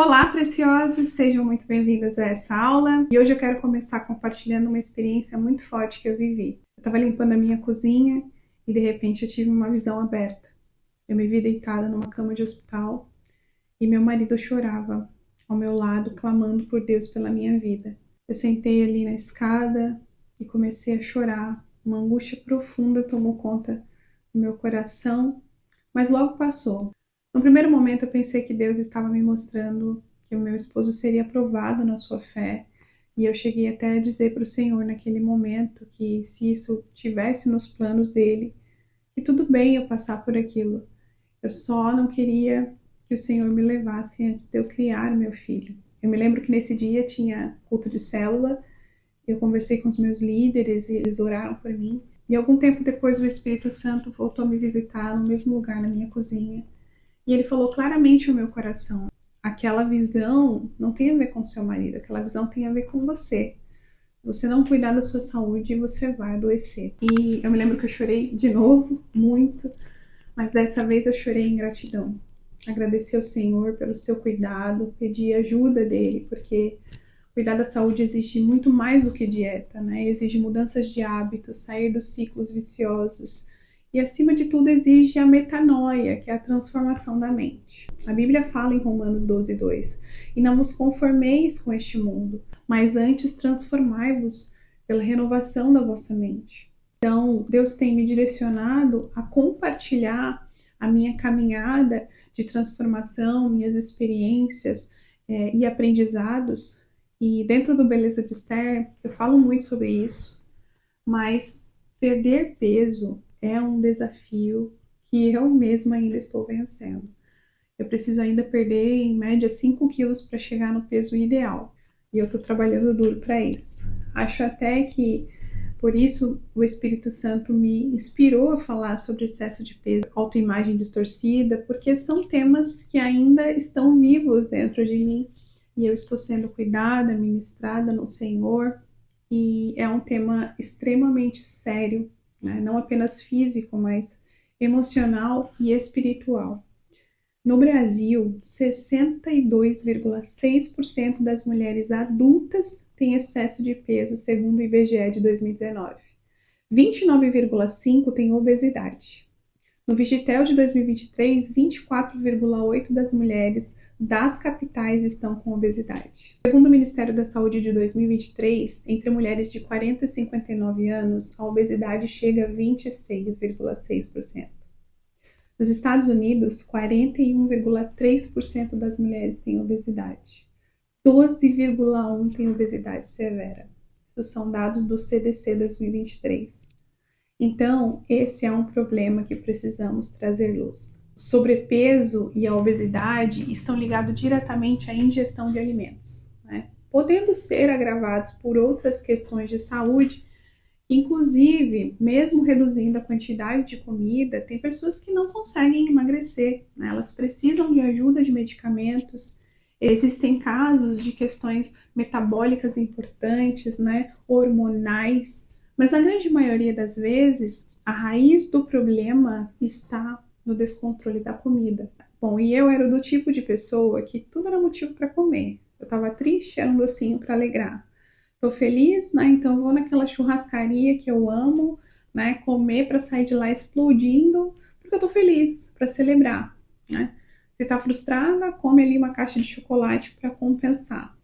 Olá, preciosas! Sejam muito bem-vindas a essa aula. E hoje eu quero começar compartilhando uma experiência muito forte que eu vivi. Eu estava limpando a minha cozinha e de repente eu tive uma visão aberta. Eu me vi deitada numa cama de hospital e meu marido chorava ao meu lado, clamando por Deus pela minha vida. Eu sentei ali na escada e comecei a chorar. Uma angústia profunda tomou conta do meu coração, mas logo passou. No primeiro momento eu pensei que Deus estava me mostrando que o meu esposo seria aprovado na sua fé, e eu cheguei até a dizer para o Senhor naquele momento que se isso tivesse nos planos dele, que tudo bem eu passar por aquilo. Eu só não queria que o Senhor me levasse antes de eu criar meu filho. Eu me lembro que nesse dia tinha culto de célula, eu conversei com os meus líderes e eles oraram por mim. E algum tempo depois o Espírito Santo voltou a me visitar no mesmo lugar, na minha cozinha. E ele falou claramente ao meu coração: aquela visão não tem a ver com seu marido, aquela visão tem a ver com você. Se você não cuidar da sua saúde, você vai adoecer. E eu me lembro que eu chorei de novo, muito, mas dessa vez eu chorei em gratidão. Agradeci ao Senhor pelo seu cuidado, pedi ajuda dele, porque cuidar da saúde exige muito mais do que dieta, né? Exige mudanças de hábitos, sair dos ciclos viciosos. E, acima de tudo, exige a metanoia, que é a transformação da mente. A Bíblia fala em Romanos 12:2: e não vos conformeis com este mundo, mas antes transformai-vos pela renovação da vossa mente. Então, Deus tem me direcionado a compartilhar a minha caminhada de transformação, minhas experiências e aprendizados. E dentro do Beleza de Esther, eu falo muito sobre isso, mas perder peso é um desafio que eu mesma ainda estou vencendo. Eu preciso ainda perder, em média, 5 quilos para chegar no peso ideal. E eu estou trabalhando duro para isso. Acho até que, por isso, o Espírito Santo me inspirou a falar sobre excesso de peso, autoimagem distorcida, porque são temas que ainda estão vivos dentro de mim. E eu estou sendo cuidada, ministrada no Senhor. E é um tema extremamente sério, né? Não apenas físico, mas emocional e espiritual. No Brasil, 62,6% das mulheres adultas têm excesso de peso, segundo o IBGE de 2019. 29,5% têm obesidade. No Vigitel de 2023, 24,8% das mulheres das capitais estão com obesidade. Segundo o Ministério da Saúde de 2023, entre mulheres de 40 e 59 anos, a obesidade chega a 26,6%. Nos Estados Unidos, 41,3% das mulheres têm obesidade. 12,1% têm obesidade severa. Isso são dados do CDC 2023. Então, esse é um problema que precisamos trazer luz. O sobrepeso e a obesidade estão ligados diretamente à ingestão de alimentos, né? Podendo ser agravados por outras questões de saúde. Inclusive, mesmo reduzindo a quantidade de comida, tem pessoas que não conseguem emagrecer, né? Elas precisam de ajuda de medicamentos. Existem casos de questões metabólicas importantes, né? Hormonais. Mas na grande maioria das vezes, a raiz do problema está no descontrole da comida. Bom, e eu era do tipo de pessoa que tudo era motivo para comer. Eu estava triste, era um docinho para alegrar. Estou feliz, né? Então vou naquela churrascaria que eu amo, né? Comer para sair de lá explodindo, porque eu estou feliz, para celebrar, né? Se está frustrada, come ali uma caixa de chocolate para compensar,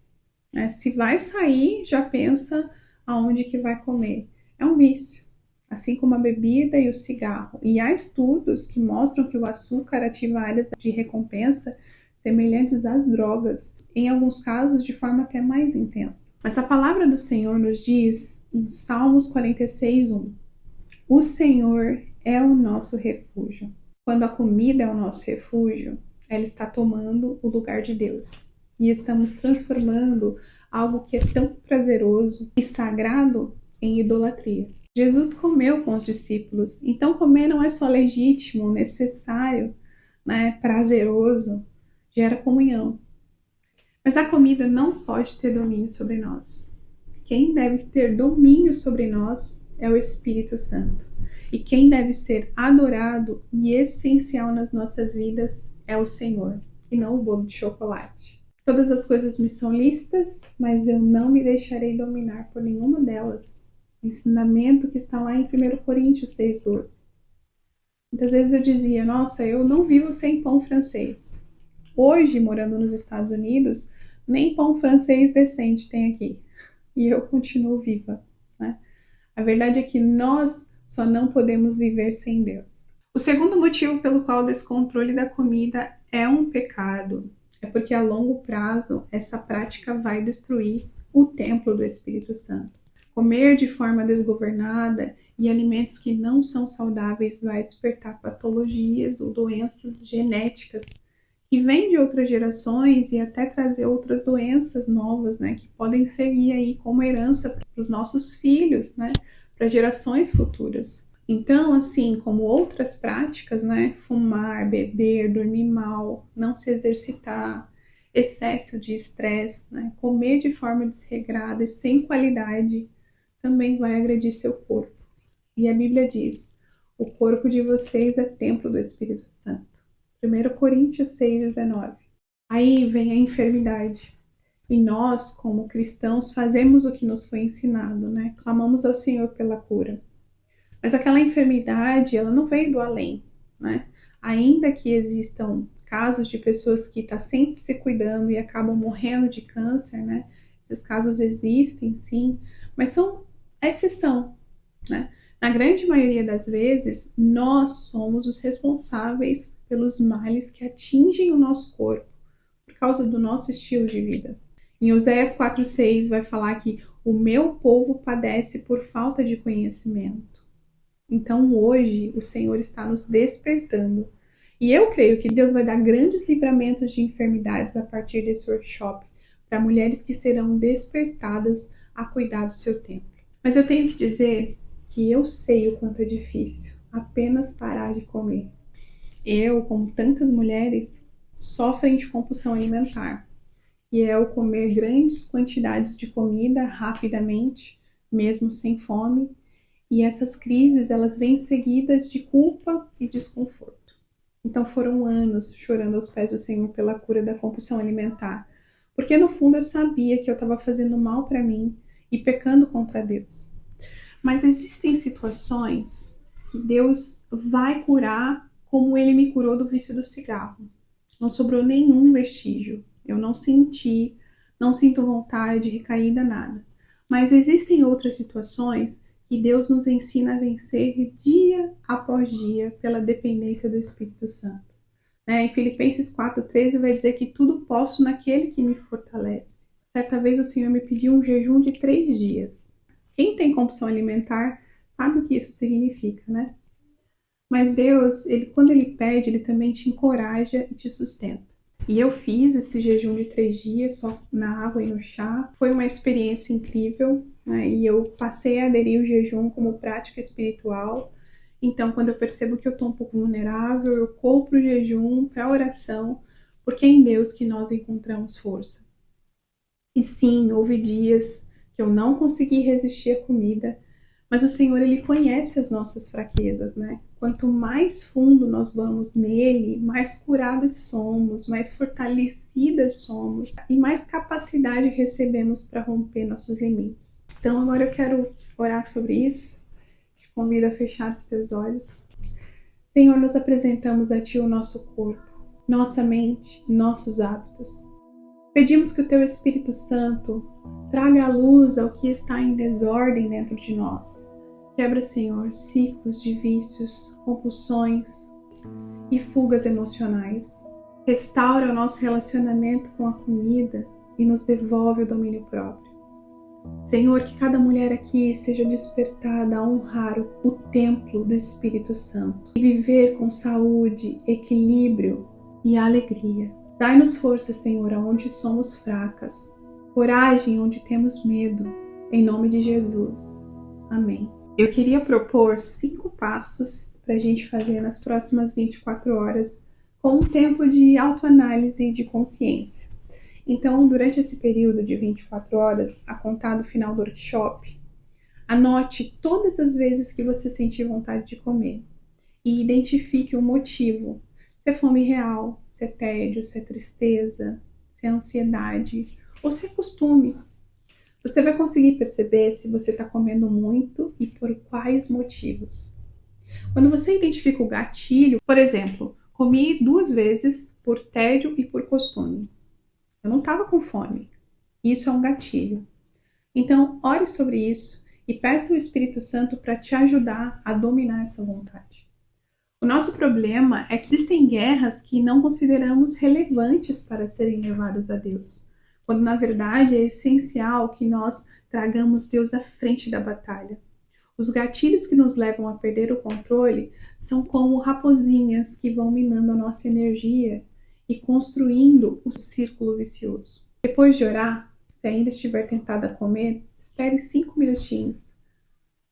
né? Se vai sair, já pensa aonde que vai comer. É um vício, assim como a bebida e o cigarro. E há estudos que mostram que o açúcar ativa áreas de recompensa semelhantes às drogas, em alguns casos de forma até mais intensa. Mas a palavra do Senhor nos diz em Salmos 46:1: o Senhor é o nosso refúgio. Quando a comida é o nosso refúgio, ela está tomando o lugar de Deus. E estamos transformando algo que é tão prazeroso e sagrado em idolatria. Jesus comeu com os discípulos, então comer não é só legítimo, necessário, né, prazeroso, gera comunhão. Mas a comida não pode ter domínio sobre nós. Quem deve ter domínio sobre nós é o Espírito Santo. E quem deve ser adorado e essencial nas nossas vidas é o Senhor, e não o bolo de chocolate. Todas as coisas me são lícitas, mas eu não me deixarei dominar por nenhuma delas. Ensinamento que está lá em 1 Coríntios 6,12. Muitas vezes eu dizia, nossa, eu não vivo sem pão francês. Hoje, morando nos Estados Unidos, nem pão francês decente tem aqui. E eu continuo viva, né? A verdade é que nós só não podemos viver sem Deus. O segundo motivo pelo qual o descontrole da comida é um pecado é porque a longo prazo essa prática vai destruir o templo do Espírito Santo. Comer de forma desgovernada e alimentos que não são saudáveis vai despertar patologias ou doenças genéticas que vêm de outras gerações e até trazer outras doenças novas, né, que podem seguir aí como herança para os nossos filhos, né, para gerações futuras. Então, assim como outras práticas, né, fumar, beber, dormir mal, não se exercitar, excesso de estresse, né, comer de forma desregrada e sem qualidade, também vai agredir seu corpo. E a Bíblia diz, o corpo de vocês é templo do Espírito Santo. 1 Coríntios 6,19. Aí vem a enfermidade. E nós, como cristãos, fazemos o que nos foi ensinado, né? Clamamos ao Senhor pela cura. Mas aquela enfermidade, ela não veio do além, né? Ainda que existam casos de pessoas que estão sempre se cuidando e acabam morrendo de câncer, né? Esses casos existem, sim, mas são a exceção, né? Na grande maioria das vezes, nós somos os responsáveis pelos males que atingem o nosso corpo por causa do nosso estilo de vida. Em Oséias 4,6 vai falar que o meu povo padece por falta de conhecimento. Então hoje o Senhor está nos despertando. E eu creio que Deus vai dar grandes livramentos de enfermidades a partir desse workshop para mulheres que serão despertadas a cuidar do seu templo. Mas eu tenho que dizer que eu sei o quanto é difícil apenas parar de comer. Eu, como tantas mulheres, sofrem de compulsão alimentar, que é o comer grandes quantidades de comida rapidamente, mesmo sem fome, e essas crises elas vêm seguidas de culpa e desconforto. Então foram anos chorando aos pés do Senhor pela cura da compulsão alimentar, porque no fundo eu sabia que eu estava fazendo mal para mim e pecando contra Deus. Mas existem situações que Deus vai curar como Ele me curou do vício do cigarro. Não sobrou nenhum vestígio. Eu não sinto vontade, recaída, nada. Mas existem outras situações que Deus nos ensina a vencer dia após dia pela dependência do Espírito Santo. Em Filipenses 4,13 vai dizer que tudo posso naquele que me fortalece. Certa vez o Senhor me pediu um jejum de 3 dias. Quem tem compulsão alimentar sabe o que isso significa, né? Mas Deus, quando Ele pede, Ele também te encoraja e te sustenta. E eu fiz esse jejum de 3 dias, só na água e no chá. Foi uma experiência incrível, né? E eu passei a aderir o jejum como prática espiritual. Então, quando eu percebo que eu estou um pouco vulnerável, eu corro para o jejum, para a oração, porque é em Deus que nós encontramos força. E sim, houve dias que eu não consegui resistir à comida, mas o Senhor, Ele conhece as nossas fraquezas, né? Quanto mais fundo nós vamos nele, mais curadas somos, mais fortalecidas somos e mais capacidade recebemos para romper nossos limites. Então agora eu quero orar sobre isso. Te convido a fechar os teus olhos. Senhor, nós apresentamos a Ti o nosso corpo, nossa mente, nossos hábitos. Pedimos que o Teu Espírito Santo traga à luz ao que está em desordem dentro de nós. Quebra, Senhor, ciclos de vícios, compulsões e fugas emocionais. Restaura o nosso relacionamento com a comida e nos devolve o domínio próprio. Senhor, que cada mulher aqui seja despertada a honrar o templo do Espírito Santo e viver com saúde, equilíbrio e alegria. Dai-nos força, Senhor, aonde somos fracas, coragem onde temos medo, em nome de Jesus. Amém. Eu queria propor 5 passos para a gente fazer nas próximas 24 horas, com um tempo de autoanálise e de consciência. Então, durante esse período de 24 horas, a contar do final do workshop, anote todas as vezes que você sentir vontade de comer e identifique o motivo. Se é fome real, se é tédio, se é tristeza, se se é ansiedade ou se é costume. Você vai conseguir perceber se você está comendo muito e por quais motivos. Quando você identifica o gatilho, por exemplo, comi 2 vezes por tédio e por costume. Eu não estava com fome. Isso é um gatilho. Então, ore sobre isso e peça ao Espírito Santo para te ajudar a dominar essa vontade. O nosso problema é que existem guerras que não consideramos relevantes para serem levadas a Deus, quando na verdade é essencial que nós tragamos Deus à frente da batalha. Os gatilhos que nos levam a perder o controle são como raposinhas que vão minando a nossa energia e construindo o círculo vicioso. Depois de orar, se ainda estiver tentada a comer, espere 5 minutinhos.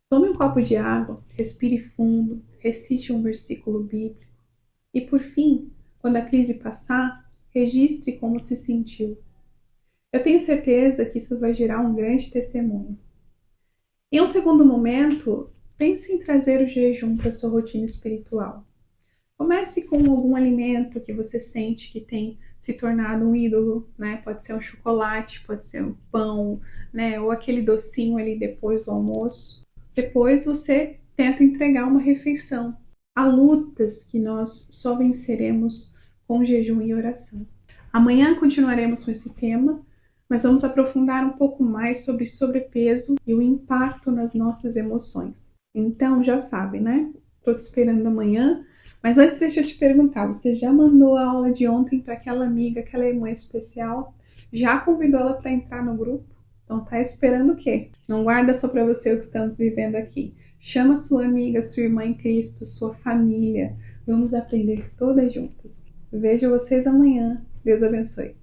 Tome um copo de água, respire fundo, recite um versículo bíblico. E por fim, quando a crise passar, registre como se sentiu. Eu tenho certeza que isso vai gerar um grande testemunho. Em um segundo momento, pense em trazer o jejum para sua rotina espiritual. Comece com algum alimento que você sente que tem se tornado um ídolo, né? Pode ser um chocolate, pode ser um pão, né? Ou aquele docinho ali depois do almoço. Depois você tenta entregar uma refeição. Há lutas que nós só venceremos com jejum e oração. Amanhã continuaremos com esse tema, mas vamos aprofundar um pouco mais sobre sobrepeso e o impacto nas nossas emoções. Então, já sabe, né? Estou te esperando amanhã. Mas antes, deixa eu te perguntar, você já mandou a aula de ontem para aquela amiga, aquela irmã especial? Já convidou ela para entrar no grupo? Então tá esperando o quê? Não guarda só para você o que estamos vivendo aqui. Chama sua amiga, sua irmã em Cristo, sua família. Vamos aprender todas juntas. Vejo vocês amanhã. Deus abençoe.